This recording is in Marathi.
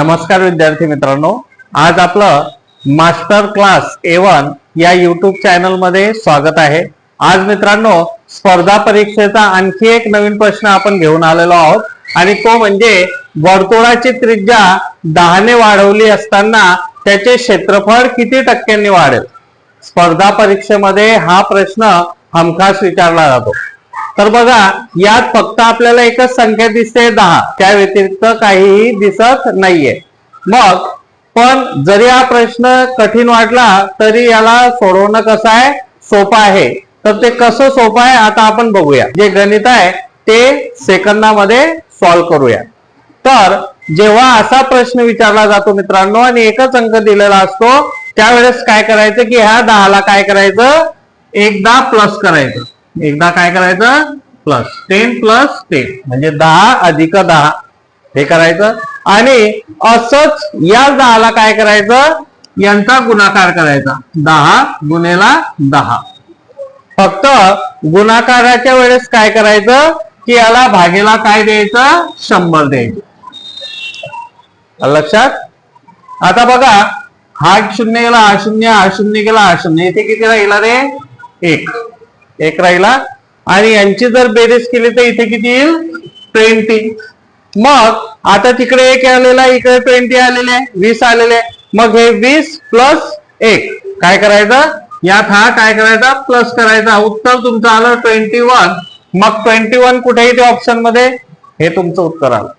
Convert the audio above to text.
नमस्कार विद्यार्थी मित्रांनो, आज आपलं मास्टर क्लास A1 या युट्यूब चॅनल मध्ये स्वागत आहे। आज मित्रांनो स्पर्धा परीक्षेचा आणखी एक नवीन प्रश्न आपण घेऊन आलेलो आहोत आणि तो म्हणजे वर्तुळाची त्रिज्या 10 ने वाढवली असताना त्याचे क्षेत्रफळ किती टक्क्यांनी वाढेल। स्पर्धा परीक्षेमध्ये हा प्रश्न हमखास विचारला जातो। तर बघा, यात फक्त आपल्याला एकच संख्या दिसते 10, त्या व्यतिरिक्त काहीही दिसत नाहीये। मग पण जरी हा प्रश्न कठीण वाटला तरी याला सोडवणं कसं आहे, सोपं आहे। तर ते कसं सोपं आहे आता आपण बघूया। जे गणित आहे ते सेकंदामध्ये सॉल्व्ह करूया। तर जेव्हा असा प्रश्न विचारला जातो मित्रांनो आणि एकच अंक दिलेला असतो, त्यावेळेस काय करायचं की ह्या 10 ला काय करायचं, एकदा प्लस करायचं। एकदा काय करायचं, प्लस 10 प्लस 10 म्हणजे 10 अधिक 10 हे करायचं। आणि असंच या 10 ला काय करायचं, यांचा गुणाकार करायचा 10 गुणेला 10। फक्त गुणाकाराच्या वेळेस काय करायचं की याला भागेला काय द्यायचं, 100 द्यायचं। लक्षात। आता बघा, हा 0 गेला, हा 0, हा 0 गेला, हा 0, इथे किती राहिला रे, 1 राहिला। आणि यांची जर बेरीज केली तर इथे किती येईल, 20। मग आता तिकडे 1 आलेला, इकडे 20 आलेले, 20 आलेले। मग हे 20 प्लस 1 काय करायचं, यात हा काय करायचा, प्लस करायचा। उत्तर तुमचं आलं 21। मग 21 कुठे येते ऑप्शन मध्ये, हे तुमचं उत्तर आलं।